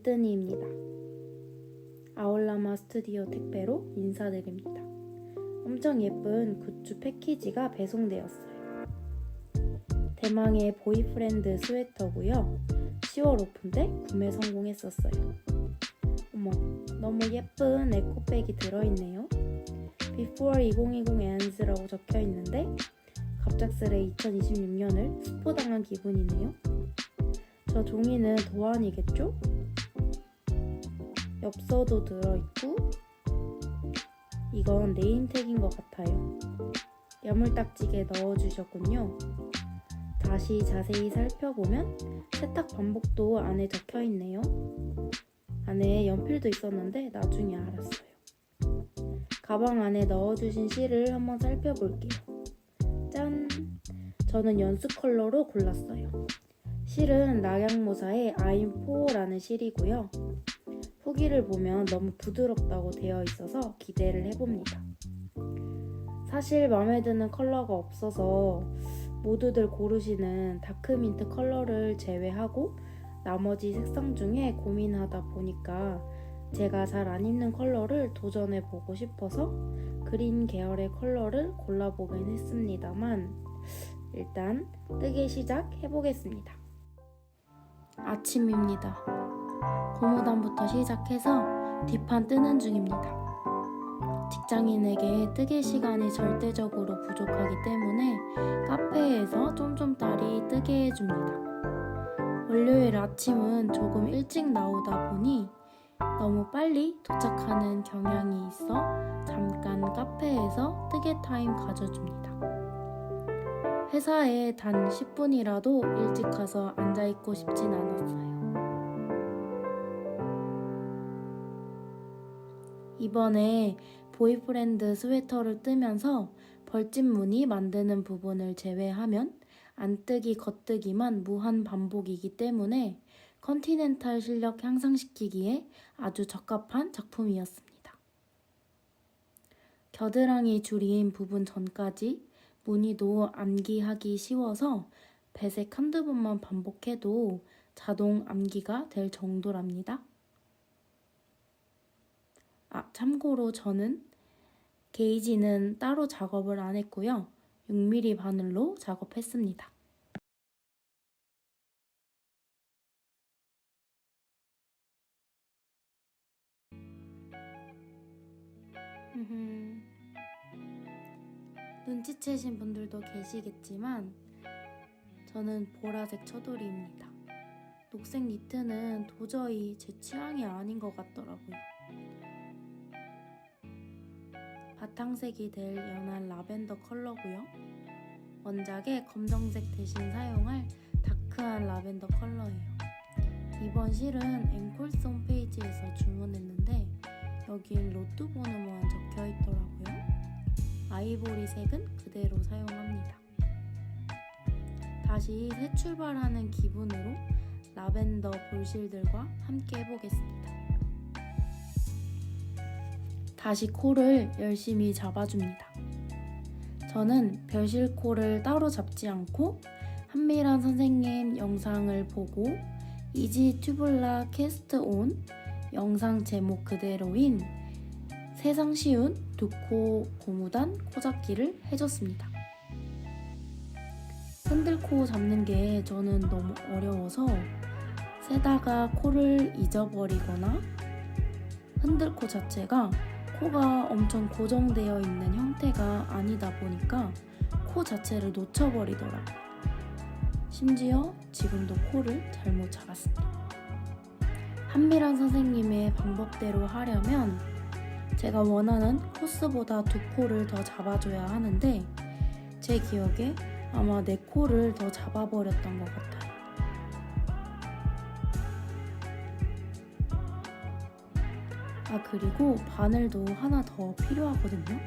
알뜨니입니다. 아울라마 스튜디오 택배로 인사드립니다. 엄청 예쁜 굿즈 패키지가 배송되었어요. 대망의 보이프렌드 스웨터고요. 10월 오픈 때 구매 성공했었어요. 어머, 너무 예쁜 에코백이 들어있네요. Before 2020 Ends라고 적혀있는데 갑작스레 2026년을 스포당한 기분이네요. 저 종이는 도안이겠죠? 엽서도 들어있고 이건 네임택인 것 같아요. 야물딱지게 넣어주셨군요. 다시 자세히 살펴보면 세탁 반복도 안에 적혀있네요. 안에 연필도 있었는데 나중에 알았어요. 가방 안에 넣어주신 실을 한번 살펴볼게요. 짠! 저는 연수 컬러로 골랐어요. 실은 낙양모사의 I'm4라는 실이고요. 후기를 보면 너무 부드럽다고 되어 있어서 기대를 해봅니다. 사실 마음에 드는 컬러가 없어서 모두들 고르시는 다크민트 컬러를 제외하고 나머지 색상 중에 고민하다 보니까 제가 잘 안 입는 컬러를 도전해보고 싶어서 그린 계열의 컬러를 골라보긴 했습니다만 일단 뜨개 시작해보겠습니다. 아침입니다. 고무단부터 시작해서 뒷판 뜨는 중입니다. 직장인에게 뜨개 시간이 절대적으로 부족하기 때문에 카페에서 쫌쫌따리 뜨게 해줍니다. 월요일 아침은 조금 일찍 나오다 보니 너무 빨리 도착하는 경향이 있어 잠깐 카페에서 뜨개 타임 가져줍니다. 회사에 단 10분이라도 일찍 가서 앉아있고 싶진 않았어요. 이번에 보이프렌드 스웨터를 뜨면서 벌집 무늬 만드는 부분을 제외하면 안뜨기 겉뜨기만 무한 반복이기 때문에 컨티넨탈 실력 향상시키기에 아주 적합한 작품이었습니다. 겨드랑이 줄인 부분 전까지 무늬도 암기하기 쉬워서 배색 한두 번만 반복해도 자동 암기가 될 정도랍니다. 참고로 저는 게이지는 따로 작업을 안 했고요. 6mm 바늘로 작업했습니다. 눈치채신 분들도 계시겠지만 저는 보라색 처돌이입니다. 녹색 니트는 도저히 제 취향이 아닌 것 같더라고요. 바탕색이 될 연한 라벤더 컬러고요. 원작의 검정색 대신 사용할 다크한 라벤더 컬러예요. 이번 실은 앵콜스 홈페이지에서 주문했는데 여긴 로뚜보누모안 적혀있더라고요. 아이보리색은 그대로 사용합니다. 다시 새 출발하는 기분으로 라벤더 볼실들과 함께 해보겠습니다. 다시 코를 열심히 잡아줍니다. 저는 별실코를 따로 잡지 않고 한미란 선생님 영상을 보고 이지 튜블라 캐스트 온 영상 제목 그대로인 세상 쉬운 두코 고무단 코잡기를 해줬습니다. 흔들코 잡는 게 저는 너무 어려워서 세다가 코를 잊어버리거나 흔들코 자체가 코가 엄청 고정되어 있는 형태가 아니다 보니까 코 자체를 놓쳐버리더라고요. 심지어 지금도 코를 잘못 잡았습니다. 한미란 선생님의 방법대로 하려면 제가 원하는 코스보다 두 코를 더 잡아줘야 하는데 제 기억에 아마 네 코를 더 잡아버렸던 것 같아요. 그리고 바늘도 하나 더 필요하거든요.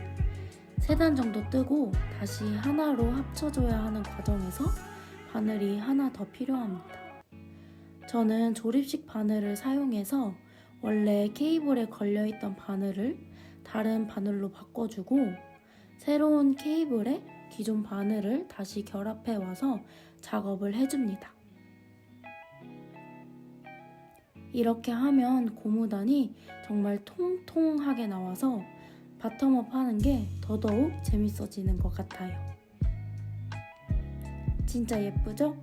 3단 정도 뜨고 다시 하나로 합쳐줘야 하는 과정에서 바늘이 하나 더 필요합니다. 저는 조립식 바늘을 사용해서 원래 케이블에 걸려있던 바늘을 다른 바늘로 바꿔주고 새로운 케이블에 기존 바늘을 다시 결합해 와서 작업을 해줍니다. 이렇게 하면 고무단이 정말 통통하게 나와서 바텀업 하는 게 더더욱 재밌어지는 것 같아요. 진짜 예쁘죠?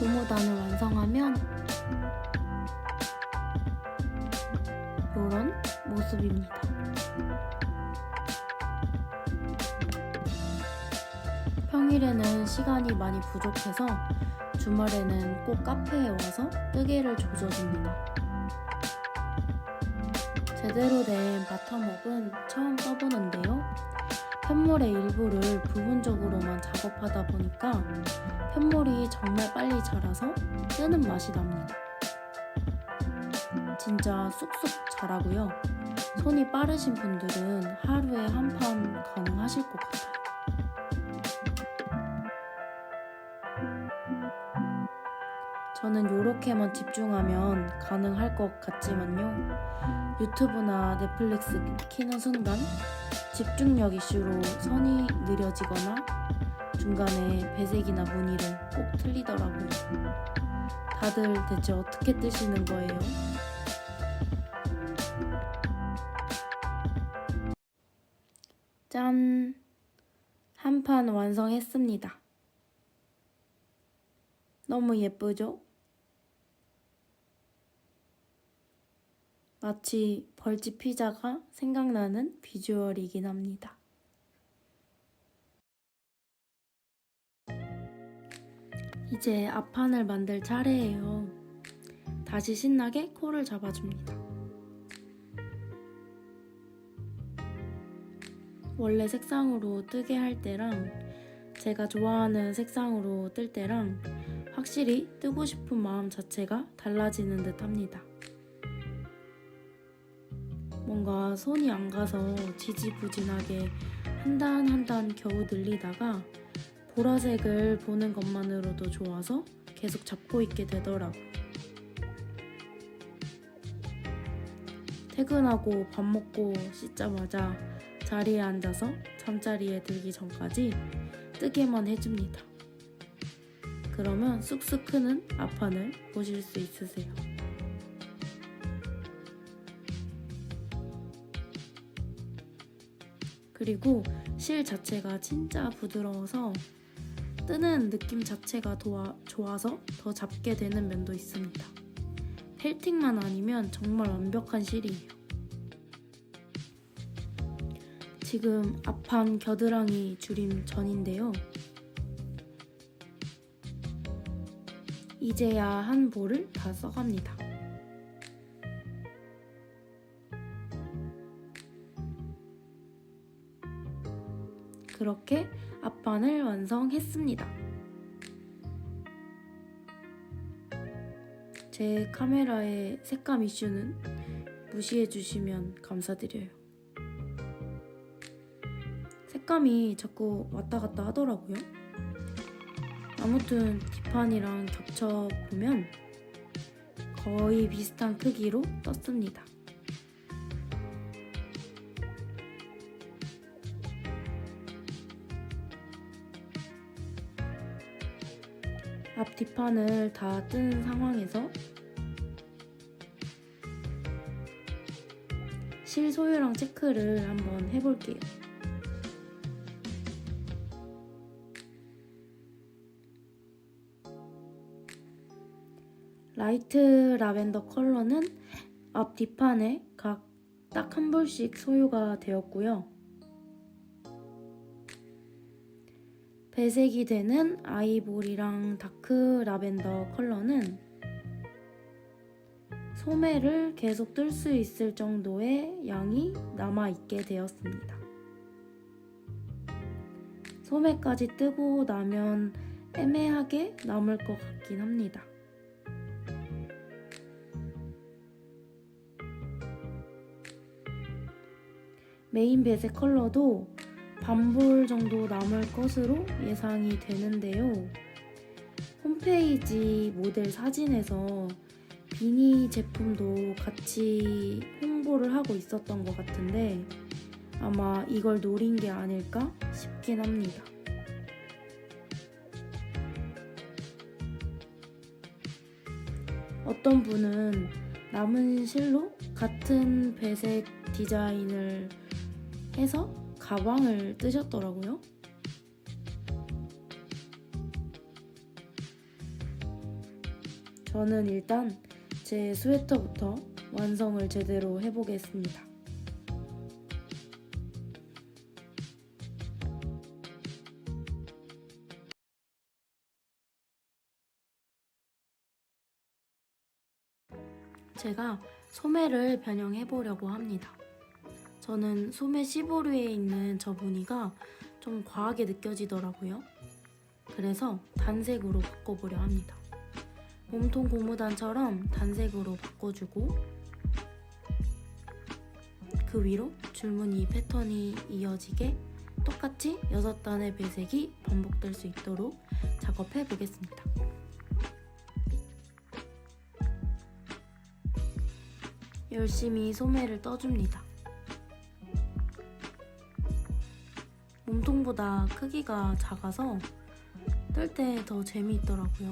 고무단을 완성하면 이런 모습입니다. 평일에는 시간이 많이 부족해서 주말에는 꼭 카페에 와서 뜨개를 조져줍니다. 제대로 된 바텀업은 처음 써보는데요. 편물의 일부를 부분적으로만 작업하다 보니까 편물이 정말 빨리 자라서 뜨는 맛이 납니다. 진짜 쑥쑥 자라고요. 손이 빠르신 분들은 하루에 한 판 가능하실 것 같아요. 저는 이렇게만 집중하면 가능할 것 같지만요. 유튜브나 넷플릭스 키는 순간 집중력 이슈로 선이 느려지거나 중간에 배색이나 무늬를 꼭 틀리더라고요. 다들 대체 어떻게 뜨시는 거예요? 짠! 한 판 완성했습니다. 너무 예쁘죠? 마치 벌집 피자가 생각나는 비주얼이긴 합니다. 이제 앞판을 만들 차례예요. 다시 신나게 코를 잡아줍니다. 원래 색상으로 뜨게 할 때랑 제가 좋아하는 색상으로 뜰 때랑 확실히 뜨고 싶은 마음 자체가 달라지는 듯 합니다. 뭔가 손이 안 가서 지지부진하게 한 단 한 단 겨우 늘리다가 보라색을 보는 것만으로도 좋아서 계속 잡고 있게 되더라고요. 퇴근하고 밥 먹고 씻자마자 자리에 앉아서 잠자리에 들기 전까지 뜨게만 해줍니다. 그러면 쑥쑥 크는 앞판을 보실 수 있으세요. 그리고 실 자체가 진짜 부드러워서 뜨는 느낌 자체가 좋아서 더 잡게 되는 면도 있습니다. 펠팅만 아니면 정말 완벽한 실이에요. 지금 앞판 겨드랑이 줄임 전인데요. 이제야 한 볼을 다 써갑니다. 그렇게 앞판을 완성했습니다. 제 카메라의 색감 이슈는 무시해주시면 감사드려요. 색감이 자꾸 왔다 갔다 하더라고요. 아무튼 뒷판이랑 겹쳐보면 거의 비슷한 크기로 떴습니다. 앞 뒷판을 다 뜬 상황에서 실 소유랑 체크를 한번 해볼게요. 라이트 라벤더 컬러는 앞 뒷판에 각 딱 한 볼씩 소유가 되었고요. 배색이 되는 아이보리랑 다크 라벤더 컬러는 소매를 계속 뜰 수 있을 정도의 양이 남아있게 되었습니다. 소매까지 뜨고 나면 애매하게 남을 것 같긴 합니다. 메인 배색 컬러도 반볼 정도 남을 것으로 예상이 되는데요. 홈페이지 모델 사진에서 비니 제품도 같이 홍보를 하고 있었던 것 같은데 아마 이걸 노린 게 아닐까 싶긴 합니다. 어떤 분은 남은 실로 같은 배색 디자인을 해서 가방을 뜨셨더라고요. 저는 일단 제 스웨터부터 완성을 제대로 해보겠습니다. 제가 소매를 변형해 보려고 합니다. 저는 소매 15루에 있는 저 무늬가 좀 과하게 느껴지더라고요. 그래서 단색으로 바꿔보려 합니다. 몸통 고무단처럼 단색으로 바꿔주고 그 위로 줄무늬 패턴이 이어지게 똑같이 6단의 배색이 반복될 수 있도록 작업해 보겠습니다. 열심히 소매를 떠줍니다. 몸통보다 크기가 작아서 뜰 때 더 재미있더라고요.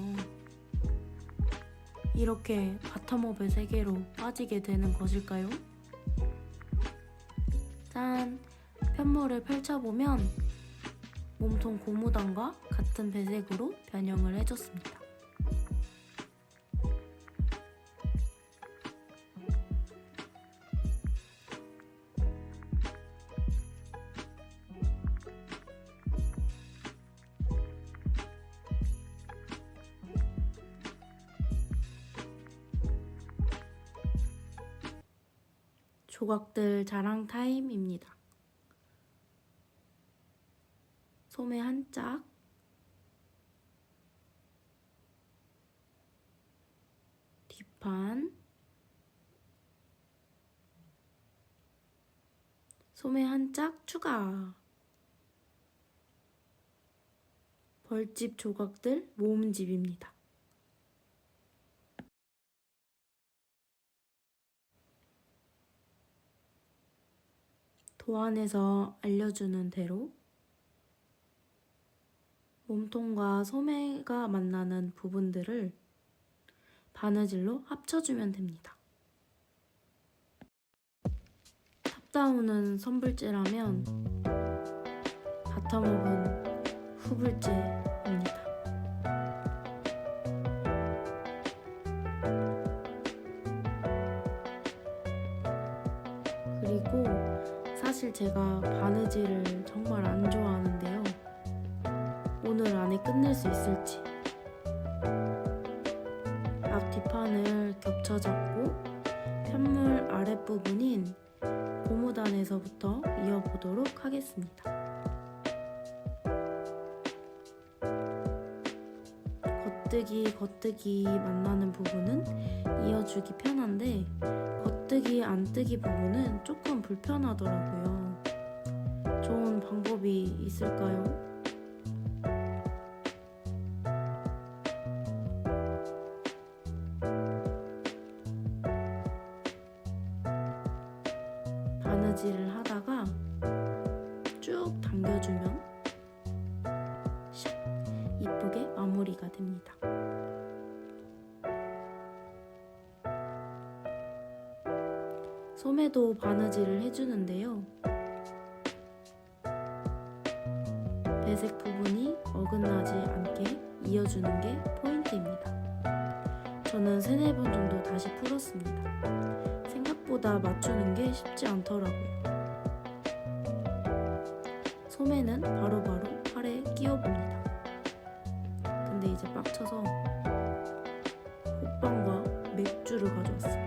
이렇게 바타업의 세계로 빠지게 되는 것일까요? 짠! 편물을 펼쳐보면 몸통 고무단과 같은 배색으로 변형을 해줬습니다. 조각들 자랑 타임입니다. 소매 한 짝, 뒷판, 소매 한 짝 추가. 벌집 조각들 모음집입니다. 도안에서 알려주는 대로 몸통과 소매가 만나는 부분들을 바느질로 합쳐주면 됩니다. 탑다운은 선불제라면 바텀업은 후불제입니다. 그리고 사실 제가 바느질을 정말 안 좋아하는데요. 오늘 안에 끝낼 수 있을지. 앞 뒷판을 겹쳐 잡고 편물 아랫부분인 고무단에서부터 이어보도록 하겠습니다. 겉뜨기 만나는 부분은 이어주기 편한데 겉뜨기 안뜨기 부분은 조금 불편하더라고요. 좋은 방법이 있을까요? 바느질을 하다가 쭉 당겨주면 샥 이쁘게 마무리가 됩니다. 소매도 바느질을 해주는데요. 배색 부분이 어긋나지 않게 이어주는 게 포인트입니다. 저는 3-4번 정도 다시 풀었습니다. 생각보다 맞추는 게 쉽지 않더라고요. 소매는 바로바로 팔에 끼워봅니다. 근데 이제 빡쳐서 호빵과 맥주를 가져왔습니다.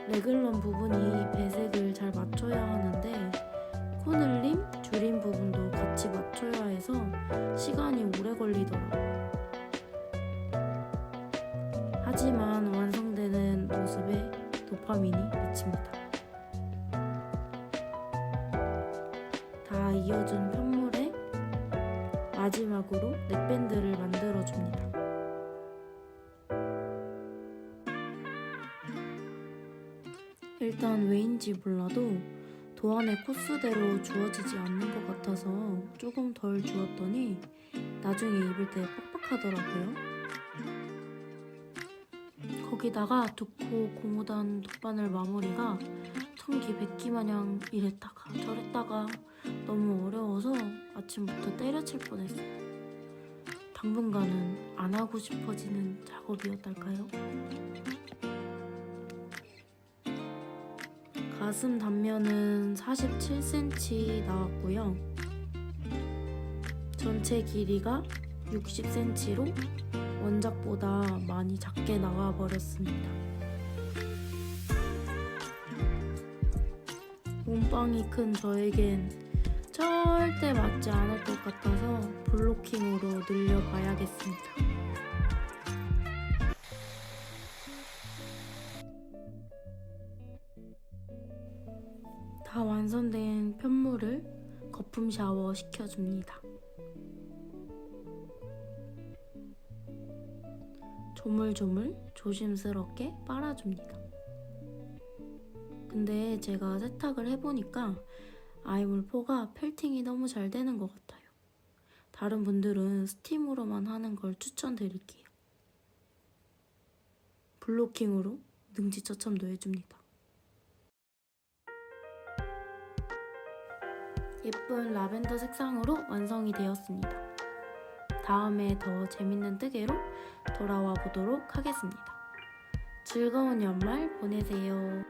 레글런 부분이 배색을 잘 맞춰야 하는데 코늘림, 줄임 부분도 같이 맞춰야 해서 시간이 오래 걸리더라고요. 하지만 완성되는 모습에 도파민이 미칩니다. 다 이어준 편물에 마지막으로 넥밴드를 만들어줍니다. 일단 왜인지 몰라도 도안의 코스대로 주어지지 않는 것 같아서 조금 덜 주었더니 나중에 입을 때 빡빡하더라고요. 거기다가 두코 고무단 돗바늘 마무리가 천기백기 마냥 이랬다가 저랬다가 너무 어려워서 아침부터 때려칠 뻔했어요. 당분간은 안 하고 싶어지는 작업이었달까요? 가슴 단면은 47cm 나왔고요. 전체 길이가 60cm로 원작보다 많이 작게 나와버렸습니다. 몸빵이 큰 저에겐 절대 맞지 않을 것 같아서 블로킹으로 늘려봐야겠습니다. 다 완성된 편물을 거품 샤워 시켜줍니다. 조물조물 조심스럽게 빨아줍니다. 근데 제가 세탁을 해보니까 아이몰4가 펠팅이 너무 잘 되는 것 같아요. 다른 분들은 스팀으로만 하는 걸 추천드릴게요. 블로킹으로 능지처참도 해줍니다. 예쁜 라벤더 색상으로 완성이 되었습니다. 다음에 더 재밌는 뜨개로 돌아와 보도록 하겠습니다. 즐거운 연말 보내세요.